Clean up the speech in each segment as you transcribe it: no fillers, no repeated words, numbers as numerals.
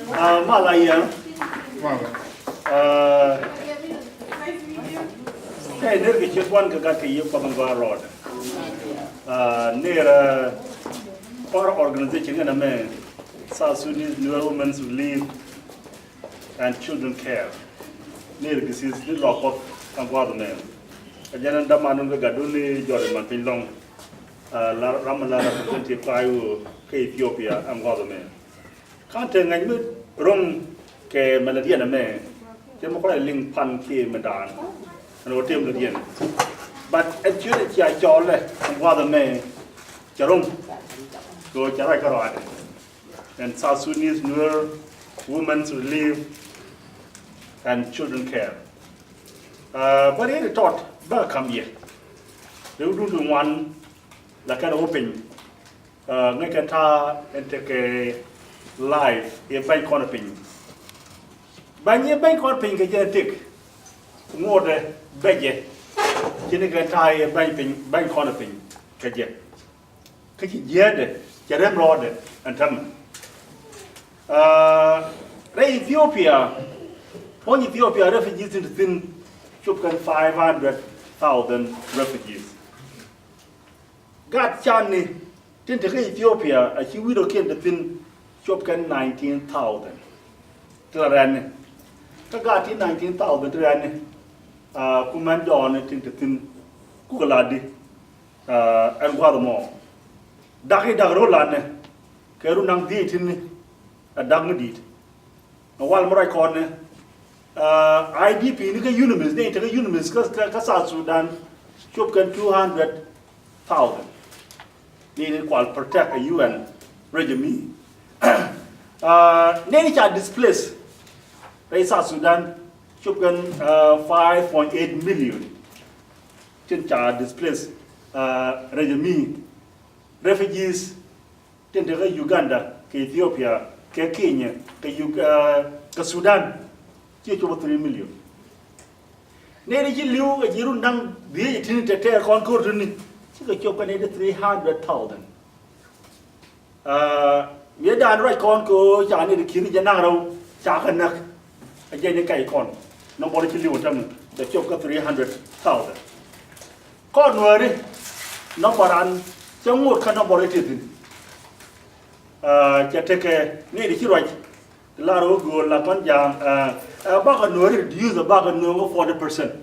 Malaya. Hey, there is just one guy you from the road. Near our organization in a man, South Sudanese New Women's Relief and Children Care. Near this is the lock of Angwaman. A general man on the Gaduni, Jordan Manpilong, Ramala representative Ethiopia, Angwaman. Can't tell me wrong. Ke Melodian a man, Democrat link pan key Madan, and what him Melodian. But at Julia Jole and what the man, Jerome, go Jarakarad, and South Sudanese Newer Women's Relief and Children Care. But he thought, come here. They would do one like an open, make a tar and take a live, a bank corner pin. Banye bank on pink genetic more the beje genetic tie bank on a pink kajet. Kaki jed, Jerem Rod and Tam. Ethiopia, on Ethiopia refugees in the thin Chupkan 500,000 refugees. God Chani didn't take Ethiopia as you will came the thin Chupkan 19,000. Tlaran. Kagati 19,000 rand, Kumandon, Tintin, Kukaladi, and Guadamore. Daki Dagrolan, Kerunang Ditin, a Dagmadit. A while more I corner, IDP, Nika Unimis, they take a Unimis, Kasat Sudan, Chupkan 200,000. Needed quite protect a UN regime. Nature displaced. South Sudan, Chupkan 5.8 million. Chincha displaced regime. Refugees, Tinta Uganda, Ethiopia, Kenya, Sudan, over 3 million. Neri Liu, a Jirundang, the Tinta Concord, Chupkan 300,000. Medan right Conco, Chani, the Kirijanaro, Chakanak. Again, the Kaikon. Nobody can live them. The choke 300,000. Cornwall, no one, some more cannot borrow it. Jatake, near the right. The Laro go, Lapanja, a bag no reduce a bag of no 40%.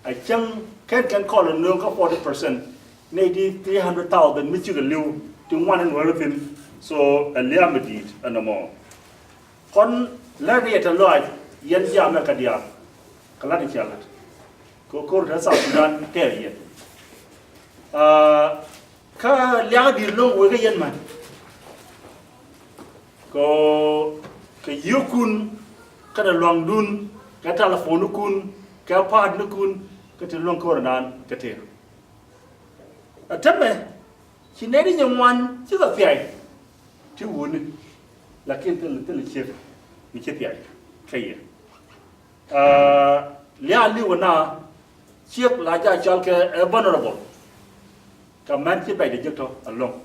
I can call a no 40%. Native 300,000, which you can live to one and everything. So a liamity and no more. Larry at a lot, Yenja Macadia, Kalani Chalat. Go to South Sudan, Terrier. Ka Liadi low with a young man. Go Yukun, Katalong Dun, Katalafonukun, Kapad Nukun, Katalong Coronan, Katir. A temper, she needed young one, she's a fight. 2 wounded, like in the little chip. Kaya. Lia Liwana, Chip Laja Chalke, vulnerable. Command Chip by the Jito alone.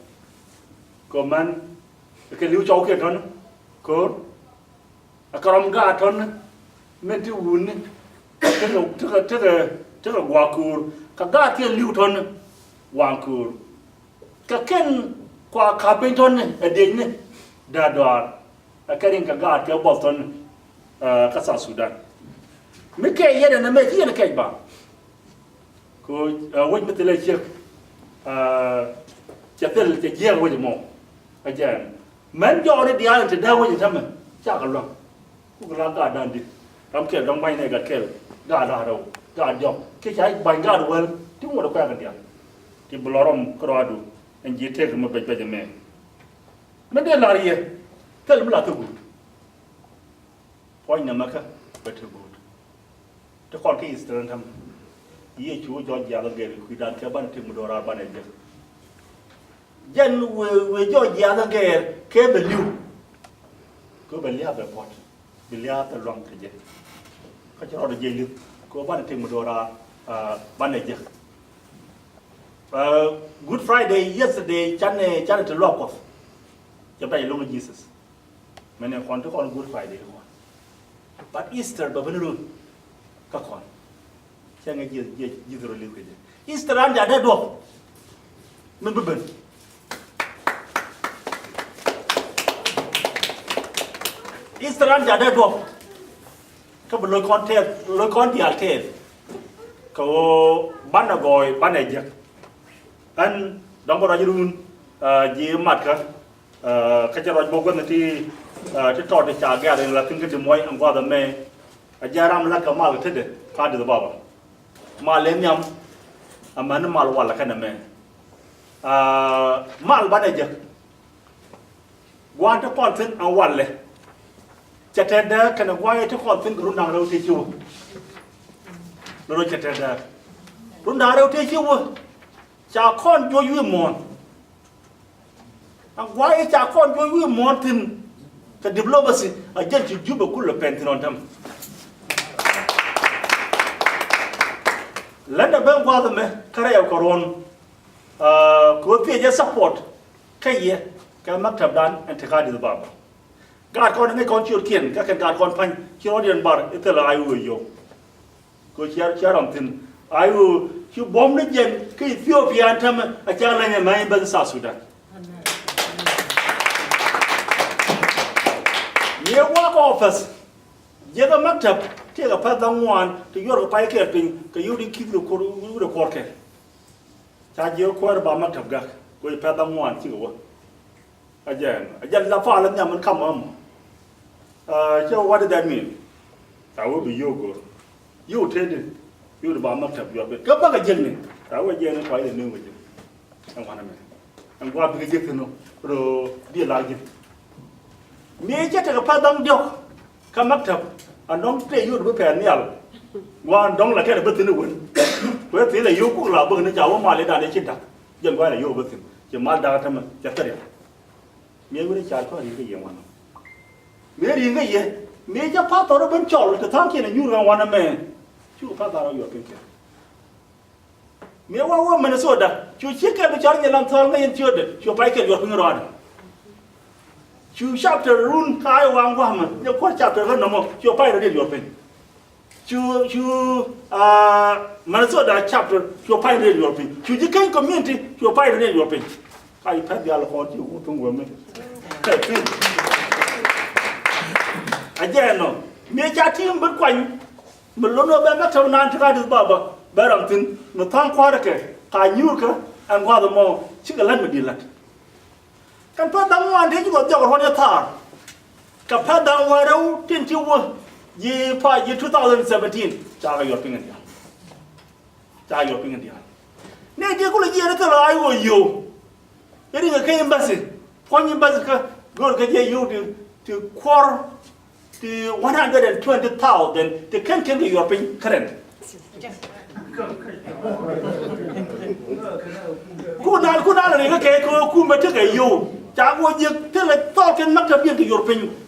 Command, the Kalu Choketon, Code, a Karamgaton, meant to wound, took a Wakur, Kagati Luton, Wankur, Kaken, Qua Carpenton, a Din, Dadar. A carrying a guard, a Bolton, Casa Sudan. Make yet and a make here a cake bar. Could wait with the lecture, Chapel, the year with more. Again, men go already island to down with the summer. Chakalong. Who got done it? I'm killed, don't mind I got killed. God, God, Joe. Kick I by God well, 2 more of Pagadia. The Bolorum, Corado, and you take him up by the man. Madelaria. Tell him not to good. Point Namaka, but to good. The court is turned him. Ye chu George Yalagari, who don't care about Timodora Banager. Then we George Yalagari, cable you. Go Belia the pot. Belia the wrong to get. Catch all the jail. Go about Timodora Banager. Good Friday, yesterday, Channel to lock off. Japan, Jesus. many a quantum on Good Friday. But Easter, Babanuru, Kakon. Chang a year, Easter and the other dog. Member. Easter and the other dog. Couple look on the arcade. Go Banagoy, Banaja. And Domborajun, G. Matka, Kajaraj Moganati, to talk the child gathering, like the Moy and Father May, a Jaram Lakamal, card of the Baba. Malenium, a Manamal Walla kind of man. Mal Banaja. Want a content and Walla. Chatenda can acquire to content Runaro teach you. No Chatenda. Runaro teach you. Shall con you more. And why shall con you more than the diplomacy? I get you Juba Kula painting on them. Let the bank father me carry a coron. Could be just support. Kay, can not have done and take out the barber. God con make on your kin, can God confine Kirodian bar, Ital I will you. Go here, Charontin. I will. You bomb the gen, Ethiopia and Tam, a challenge and my by South Sudan. Near walk office, Jeva Maktab, take a path on one to your pike helping, to you keep the quarter. Charge your quarter by Maktab Gak, go a path on one, too. Again, I just la fall and them and come on. So what did that mean? I will be your good. You tell it. You the bomb up your bed. Go back again. I will get quite a new with you. And one of them. And what we get to know, dear like it. Me get a padam joke. Come up and don't play you to prepare meal. One don't like a bit in the wind. Where till you cook la burn the Jawa Mali than a chita. Young while you with him. Your mother, Jataria. Me with a child for you one. Very in the year. Major part of a bunch of the tank and you don't want a man. You father of your picture. Mewa Minnesota, you check every child and tell me and children, you pike at your finger on. You chapter rune Kai one woman, your court chapter no more, your pirate in your pen. You Minnesota chapter, your pirate in your pen. You can community, your pirate in your pen. I pat the alcohol, you open women. Again, no. Make a team but quite. Melono be meta na antika baba baramtin no tan kwarake ka nyurka and wa the mo chigalan medilat kan pa dang wan de go jogo honya tar ka pa dang wa ru tin ti wo ye pa ye 2017 cha ga yo pingen dia ne de ko le ye ta la ai wo yo ye ri ga ke embassy ko ni embassy ka go ga ye yo to quarter to 120,000, the country European current.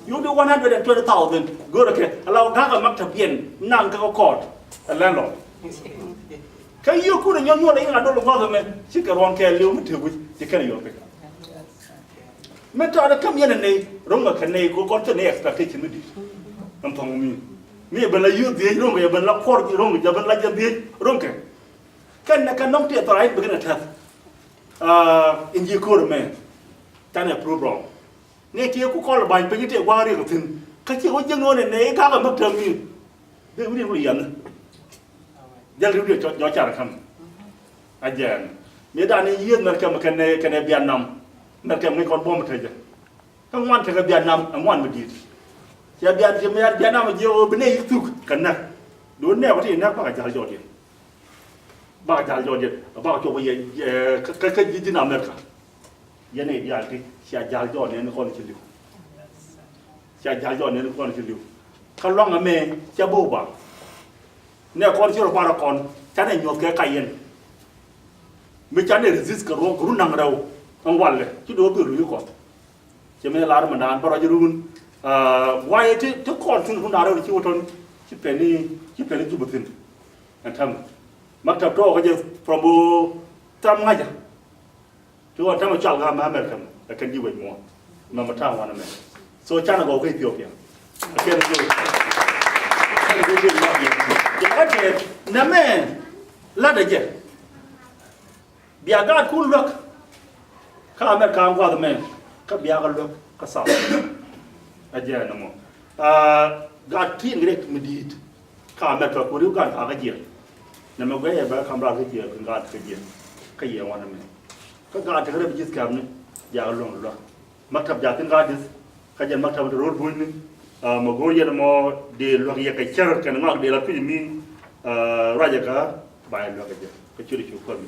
You do 120,000, go okay. Allow Gaga Maktabian, Nanga court, a landlord. Can you could and young I don't know government, she can one care you with the carry European. Meta come in and they, Roma can go continue expectation with it. I'm telling me. Me, but you did wrong, you have not court wrong, you have like a big wrong. Can not get the right begin at have in your court man. Can I prove wrong? Nate, you could call by Peggy Warrior of him. Can you what you know and they can't about tell me? They will be young. They'll do your child come. Again. Me done a year, Malcolm can be a numb. Malcolm make on bomb treasure. Come one to be a numb and one with it. Ya biar dia nama dia benar itu kena. Dua ni apa sih nak pakai jalan jauh dia. Pakai jalan jauh dia. Pakai coba ye ke di Amerika. Ye ni dia tu siapa jalan jauh ni nak kau ni ciliu. Siapa jalan jauh ni nak kau ni ciliu. Kalau orang ame siapa buat. Ni kau ni ciliu para kau. Cana nyok ke kain. Macam ni resist kerong nang rau. Angwal le. Cuma dua puluh kau. Cuma lar mandan para jurun. Why to call to Hunaro, Chiwoton, Chipeni Jubutin, and Tam Maktato from Tamaja to a Tamachaga American, I can do it more. Mamma Town one a man. so China go Ethiopia okay okay na men la de je biaga ku lok ka America ngwa de men ka biaga lok ka sa aje na mo ga tin rek medit ka America ko ru ga ga je na me gwe ba kamra ke je ga ke je ka ye wana men ka ga ta re bijis kam ne ya long lo maktab ja tin ga dis ka je maktab de rol bun ni ma go ye mo de lo ye ka cher kan ngak de la pi mi raja ka ba lo ka je ka chiri chu ko mi